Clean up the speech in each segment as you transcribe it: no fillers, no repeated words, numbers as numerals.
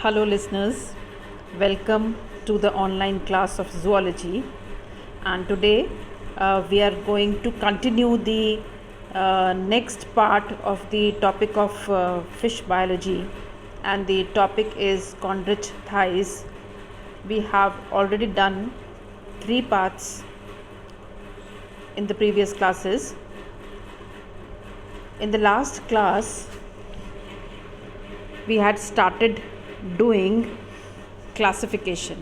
Hello, listeners. Welcome to the online class of zoology. And today we are going to continue the next part of the topic of fish biology, and the topic is chondrich thighs. We have already done 3 parts in the previous classes. In the last class, we had started doing classification,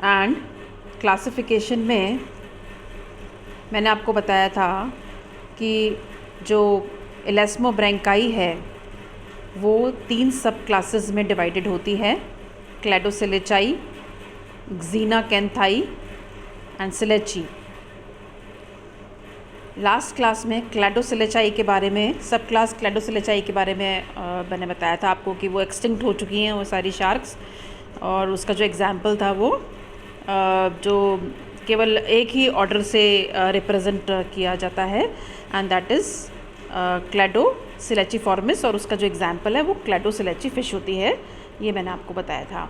and classification में मैंने आपको बताया था कि जो एलास्मोब्रैंकाई है वो 3 सब क्लासेस में डिवाइडेड होती है: क्लैडोसिलेचाई, ज़ीनाकैंथाई एंड सिलेची। लास्ट क्लास में क्लैडोसिलेचाई के बारे में, सब क्लास क्लैडोसिलेचाई के बारे में मैंने बताया था आपको कि वो एक्सटिंक्ट हो चुकी हैं वो सारी शार्क्स, और उसका जो एग्ज़ाम्पल था वो जो केवल एक ही ऑर्डर से रिप्रेजेंट किया जाता है, एंड दैट इज़ क्लैडोसिलेचिफॉर्मिस, और उसका जो एग्ज़ाम्पल है वो क्लैडोसिलेची फ़िश होती है। ये मैंने आपको बताया था।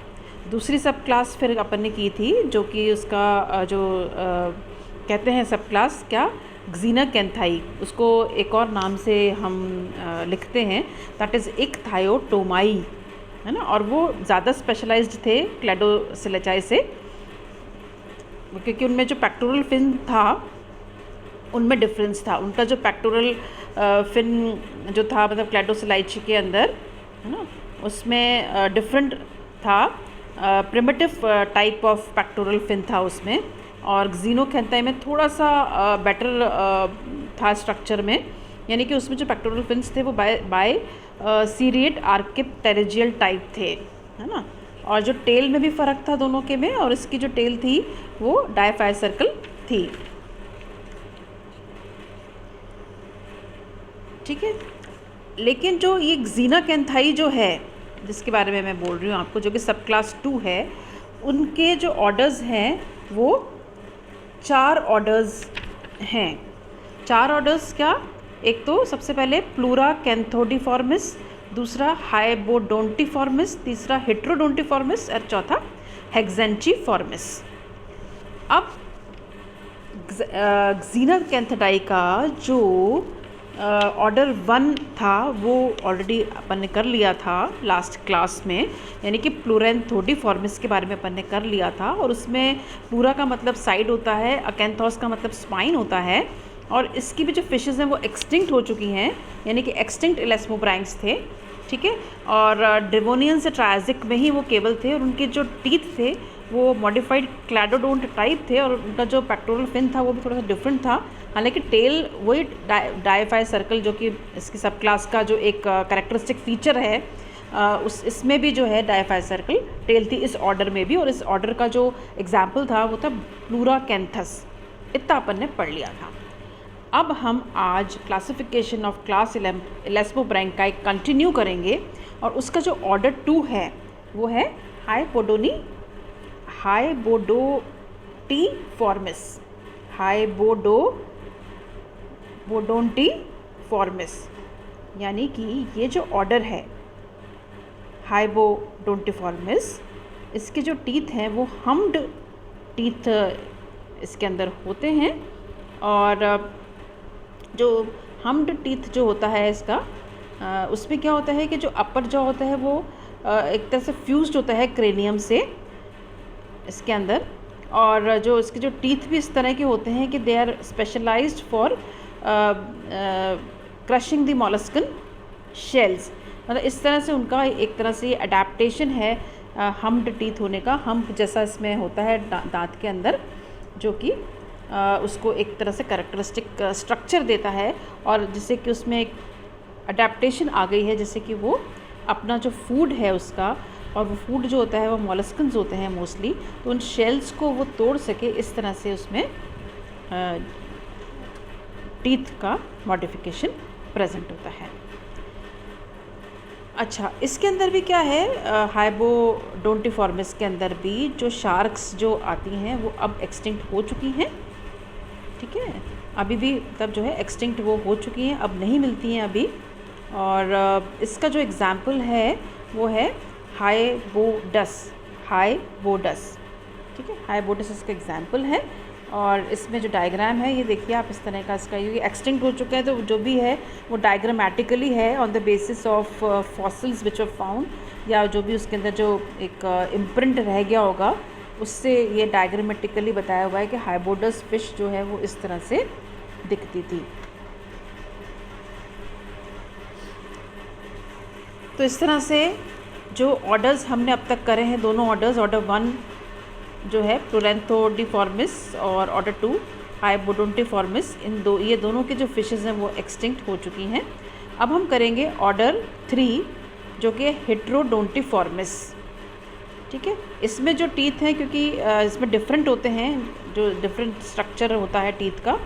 दूसरी सब क्लास फिर अपन ने की थी, जो कि उसका जो कहते हैं सब क्लास क्या, ज़ीनाकैंथाई, उसको एक और नाम से हम लिखते हैं, दैट इज़ इक्थायोटोमाई, है ना। और वो ज़्यादा स्पेशलाइज्ड थे क्लैडोसिलेचाई से, क्योंकि उनमें जो पेक्टोरल फिन था उनमें डिफरेंस था। उनका जो पेक्टोरल फिन जो था, मतलब क्लैडोसिलेची के अंदर, है ना, उसमें डिफरेंट था, primitive type of pectoral fin था उसमें, और ज़ीनाकैंथाई में थोड़ा सा बेटर था स्ट्रक्चर में, यानी कि उसमें जो पेक्टोरल फिन्स थे वो बाय सीरिएट आर्किप्टेरिजियल टाइप थे, है ना। और जो टेल में भी फ़र्क था दोनों के में, और इसकी जो टेल थी वो डायफायर सर्कल थी। ठीक है। लेकिन जो ये ज़ीनाकैंथाई जो है, जिसके बारे में मैं बोल रही हूँ आपको, जो कि सब क्लास 2 है, उनके जो ऑर्डर्स हैं वो 4 ऑर्डर्स हैं। 4 ऑर्डर्स क्या? एक तो सबसे पहले प्लूरा कैंथोडिफॉर्मिस, दूसरा हाइबोडोंटिफॉर्मिस, तीसरा हेट्रोडोंटिफॉर्मिस, और चौथा हेक्सेंचिफॉर्मिस। अब ज़ीनाकैंथिडाई का जो ऑर्डर 1 था वो ऑलरेडी अपन ने कर लिया था लास्ट क्लास में, यानी कि प्लूरेंथोडिफॉर्मिस के बारे में अपन ने कर लिया था, और उसमें पूरा का मतलब साइड होता है, अकेंथोस का मतलब स्पाइन होता है, और इसकी भी जो फिशेस हैं वो एक्सटिंक्ट हो चुकी हैं, यानी कि एक्सटिंक्ट एलास्मोब्रैंक्स थे। ठीक है। और डेवोनियन से ट्रायसिक में ही वो केबल थे, और उनके जो टीथ थे वो मॉडिफाइड क्लैडोडोंट टाइप थे, और उनका जो पेक्टोरल फिन था वो भी थोड़ा सा डिफरेंट था। हालांकि टेल वही डायफायर सर्कल, जो कि इसकी सब क्लास का जो एक कैरेक्टरिस्टिक फीचर है, इसमें भी जो है डायफायर सर्कल टेल थी इस ऑर्डर में भी, और इस ऑर्डर का जो एग्जाम्पल था वो था प्लूराकैंथस। इतना अपन ने पढ़ लिया था। अब हम आज क्लासिफिकेशन ऑफ क्लास एलास्मोब्रैंकाई कंटिन्यू करेंगे, और उसका जो ऑर्डर 2 है वो है हाइबोडोंटिफॉर्मिस, यानी कि ये जो ऑर्डर है हाइबोडोंटिफॉर्मिस, इसके जो टीथ हैं वो हम्ड टीथ इसके अंदर होते हैं, और जो हम्ड टीथ जो होता है इसका, उसमें क्या होता है कि जो अपर जॉ होता है वो एक तरह से फ्यूज्ड होता है क्रेनियम से इसके अंदर, और जो इसके जो टीथ भी इस तरह के होते हैं कि they are specialised for crushing the molluscan shells. मतलब इस तरह से उनका एक तरह से अडेप्टेशन है हम्ड टीथ होने का। हम्प जैसा इसमें होता है दांत के अंदर, जो कि उसको एक तरह से कैरेक्टरिस्टिक स्ट्रक्चर देता है, और जिससे कि उसमें एक अडेप्टेशन आ गई है, जैसे कि वो अपना जो फूड है उसका, और वो फूड जो होता है वो मॉलस्कन्स होते हैं मोस्टली, तो उन शेल्स को वो तोड़ सके, इस तरह से उसमें टीथ का मॉडिफिकेशन प्रेजेंट होता है। अच्छा, इसके अंदर भी क्या है, हाइबोडोंटिफॉर्मिस के अंदर भी जो शार्क्स जो आती हैं वो अब एक्सटिंक्ट हो चुकी हैं। ठीक है, अभी भी तब जो है एक्सटिंक्ट वो हो चुकी हैं, अब नहीं मिलती हैं अभी। और इसका जो एग्ज़ाम्पल है वो है हाइबोडस, हाइबोडस, ठीक है, हाइबोडस इसका एग्ज़ाम्पल है। और इसमें जो डायग्राम है ये देखिए आप, इस तरह का इसका, ये एक्सटिंक्ट हो चुके हैं तो जो भी है वो डायग्रामेटिकली है on the basis of fossils which are found, या जो भी उसके अंदर जो एक इम्प्रिंट रह गया होगा उससे ये डायग्रामेटिकली बताया हुआ है कि हाइबोडस फिश जो है वो इस तरह से दिखती थी। तो इस तरह से जो ऑर्डर्स हमने अब तक करे हैं, दोनों ऑर्डर्स, ऑर्डर 1 जो है प्लुरेंथोडिफॉर्मिस और ऑर्डर 2 हाइबोडोंटिफॉर्मिस, ये दोनों के जो फिशेस हैं वो एक्सटिंक्ट हो चुकी हैं। अब हम करेंगे ऑर्डर 3 जो कि हेट्रोडोंटिफॉर्मिस, ठीक है। इसमें जो टीथ हैं, क्योंकि इसमें डिफरेंट होते हैं, जो डिफरेंट स्ट्रक्चर होता है टीथ का,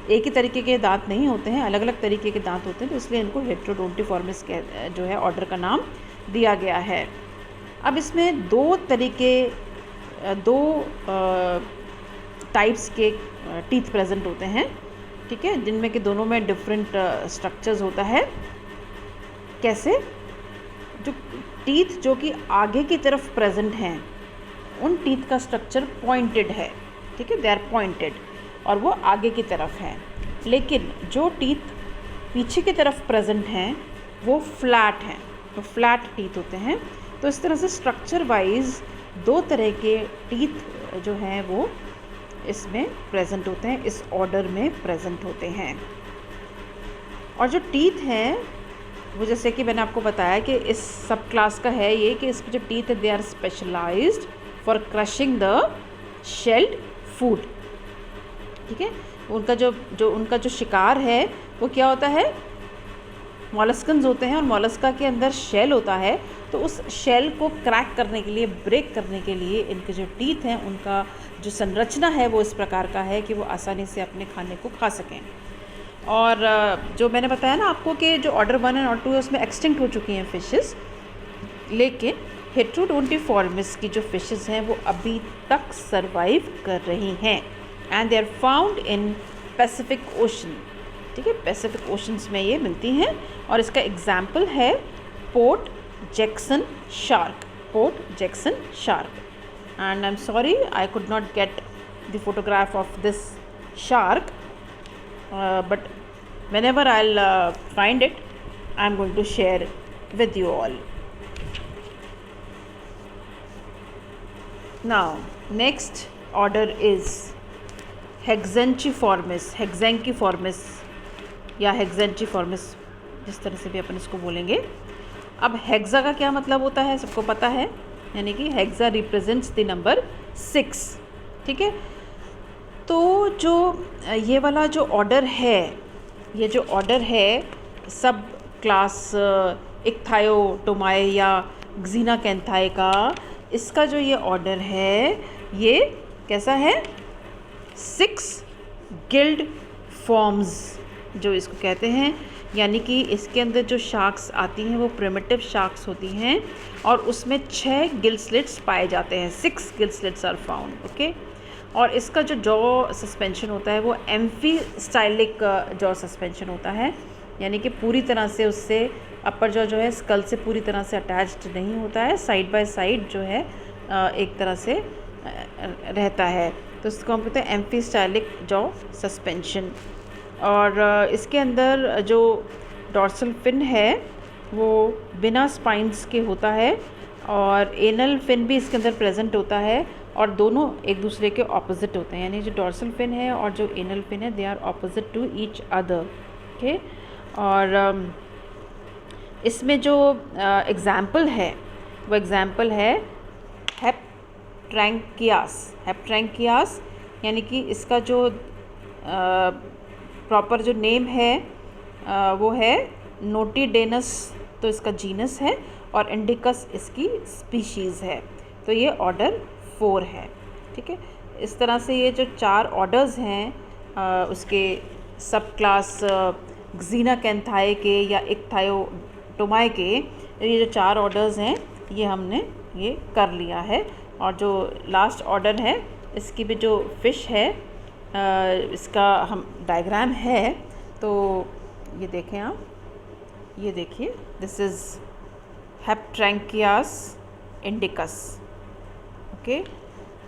एक ही तरीके के दांत नहीं होते हैं, अलग अलग तरीके के दांत होते हैं, तो इसलिए इनको हेट्रोडोंटिफॉर्मिस के जो है ऑर्डर का नाम दिया गया है। अब इसमें दो टाइप्स के टीथ प्रेजेंट होते हैं, ठीक है, जिनमें कि दोनों में डिफरेंट स्ट्रक्चर्स होता है। कैसे? जो टीथ जो कि आगे की तरफ प्रेजेंट हैं उन टीथ का स्ट्रक्चर पॉइंटेड है, ठीक है, दे आर पॉइंटेड और वो आगे की तरफ हैं। लेकिन जो टीथ पीछे की तरफ प्रेजेंट हैं वो फ्लैट हैं, तो फ्लैट टीथ होते हैं। तो इस तरह से स्ट्रक्चर वाइज दो तरह के टीथ जो हैं वो इसमें प्रेजेंट होते हैं, इस ऑर्डर में प्रेजेंट होते हैं। और जो टीथ हैं वो, जैसे कि मैंने आपको बताया कि इस सब क्लास का है ये, कि इसके जो टीथ है they are specialised for crushing the shelled food, ठीक है। उनका जो शिकार है वो क्या होता है, मॉलस्कन्स होते हैं, और मॉलस्का के अंदर शेल होता है, तो उस शेल को क्रैक करने के लिए, ब्रेक करने के लिए इनके जो टीथ हैं उनका जो संरचना है वो इस प्रकार का है कि वो आसानी से अपने खाने को खा सकें। और जो मैंने बताया ना आपको कि जो ऑर्डर 1 और ऑर्डर 2 है उसमें एक्सटिंक्ट हो चुकी हैं फिशेस, लेकिन हेट्रोडोंटिफॉर्मिस की जो फिशेस हैं वो अभी तक सरवाइव कर रही हैं, and they are found in Pacific Ocean, ठीक है, पैसिफिक ओशंस में ये मिलती हैं। और इसका एग्जाम्पल है port Jackson shark, port Jackson shark. And I am sorry I could not get the photograph of this shark, but whenever I'll find it, I'm going to share with you all. Now next order is Hexanchiformis, Hexanchiformis या Hexanchiformis, जिस तरह से भी अपन इसको बोलेंगे। अब hexa का क्या मतलब होता है सबको पता है, यानी कि हेक्सा रिप्रेजेंट्स द नंबर 6, ठीक है। तो जो ये वाला जो ऑर्डर है, ये जो ऑर्डर है सब क्लास इक्थायोटोमाए या क्सीनाकैंथाए का, इसका जो ये ऑर्डर है ये कैसा है, 6 गिल्ड फॉर्म्स जो इसको कहते हैं, यानी कि इसके अंदर जो शार्क्स आती हैं वो प्रिमिटिव शार्क्स होती हैं और उसमें 6 गिल स्लिट्स पाए जाते हैं, 6 gill slits are found, okay. और इसका जो जॉ सस्पेंशन होता है वो एम्फीस्टाइलिक जॉ सस्पेंशन होता है, यानी कि पूरी तरह से उससे अपर जॉ जो है स्कल से पूरी तरह से अटैच्ड नहीं होता है, साइड बाय साइड जो है एक तरह से रहता है, तो इसको हम कहते हैं एम्फीस्टाइलिक जॉ सस्पेंशन। और इसके अंदर जो डॉर्सल फिन है वो बिना स्पाइंस के होता है, और एनल फिन भी इसके अंदर प्रेजेंट होता है, और दोनों एक दूसरे के ऑपोजिट होते हैं, यानी जो डॉर्सल फिन है और जो एनल फिन है they are opposite to each other, okay. और इसमें जो एग्ज़ाम्पल है वो एग्ज़ाम्पल है हेप्ट्रैंकियास, हेप्ट्रैंकियास, यानी कि इसका जो प्रॉपर जो नेम है वो है नोटिडेनस, तो इसका जीनस है, और इंडिकस इसकी स्पीशीज़ है, तो ये ऑर्डर 4 है, ठीक है। इस तरह से ये जो 4 ऑर्डर्स हैं उसके सब क्लास क्सीनाकैंथाए के या इक्थायोटोमाए के, ये जो 4 ऑर्डर्स हैं ये हमने ये कर लिया है। और जो लास्ट ऑर्डर है इसकी भी जो फ़िश है इसका हम डायग्राम है, तो ये देखें आप, ये देखिए, दिस इज़ हेप्ट्रैंकियास इंडिकस। ओके,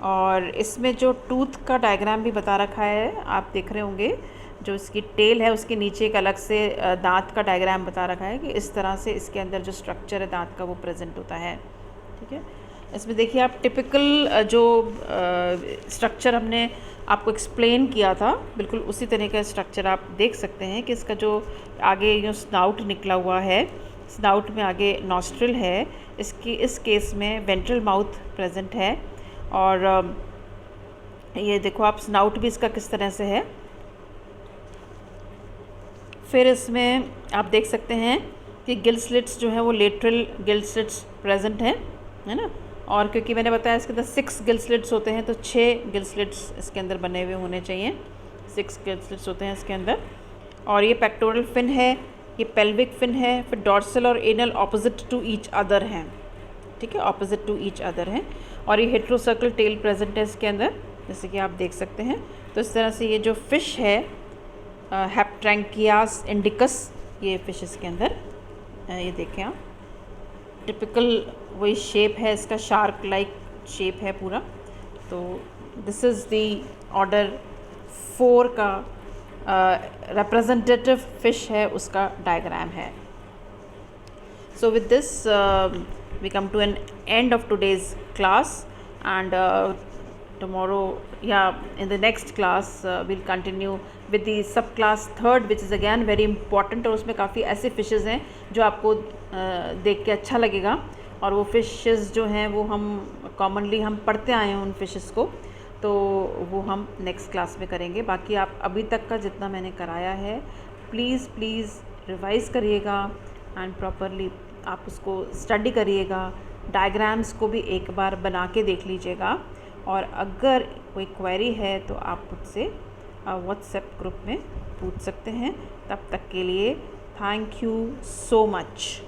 और इसमें जो टूथ का डायग्राम भी बता रखा है, आप देख रहे होंगे, जो इसकी टेल है उसके नीचे एक अलग से दांत का डायग्राम बता रखा है कि इस तरह से इसके अंदर जो स्ट्रक्चर है दांत का वो प्रेजेंट होता है। ठीक है, इसमें देखिए आप टिपिकल जो स्ट्रक्चर हमने आपको एक्सप्लेन किया था, बिल्कुल उसी तरह का स्ट्रक्चर आप देख सकते हैं कि इसका जो आगे जो स्नाउट निकला हुआ है, स्नाउट में आगे नॉस्ट्रिल है, इसकी इस केस में वेंट्रल माउथ प्रेजेंट है। और ये देखो आप, स्नाउट भी इसका किस तरह से है। फिर इसमें आप देख सकते हैं कि गिल स्लिट्स जो है वो लेटरल गिल स्लिट्स प्रेजेंट है ना। और क्योंकि मैंने बताया इसके अंदर 6 गिल स्लिट्स होते हैं, तो 6 गिल स्लिट्स इसके अंदर बने हुए होने चाहिए। 6 गिल स्लिट्स होते हैं इसके अंदर। और ये पेक्टोरल फिन है, ये पेल्विक फिन है, फिर डॉर्सल और anal opposite to each other हैं। ठीक है, ऑपोजिट टू ईच अदर हैं। और ये हेट्रोसर्कल टेल प्रेजेंट है इसके अंदर, जैसे कि आप देख सकते हैं। तो इस तरह से ये जो फ़िश है हेप्ट्रैंकियास इंडिकस, ये फ़िश इसके अंदर ये देखें आप, टिपिकल वही शेप है इसका, शार्क लाइक शेप है पूरा। तो दिस इज़ द ऑर्डर 4 का रिप्रेजेंटेटिव फ़िश है, उसका डायग्राम है। So with this we come to an end of today's class, and tomorrow, in the next class we'll continue with the subclass 3rd, which is again very important। और उसमें काफ़ी ऐसे fishes हैं जो आपको देख के अच्छा लगेगा, और वो फिशेज़ जो हैं वो हम कॉमनली हम पढ़ते आए हैं उन फिशेज़ को, तो वो हम नेक्स्ट क्लास में करेंगे। बाकी आप अभी तक का जितना मैंने कराया है, प्लीज़ रिवाइज़ करिएगा एंड प्रॉपरली आप उसको स्टडी करिएगा। डायग्राम्स को भी एक बार बना के देख लीजिएगा, और अगर कोई क्वेरी है तो आप मुझसे व्हाट्सएप ग्रुप में पूछ सकते हैं। तब तक के लिए थैंक यू सो मच।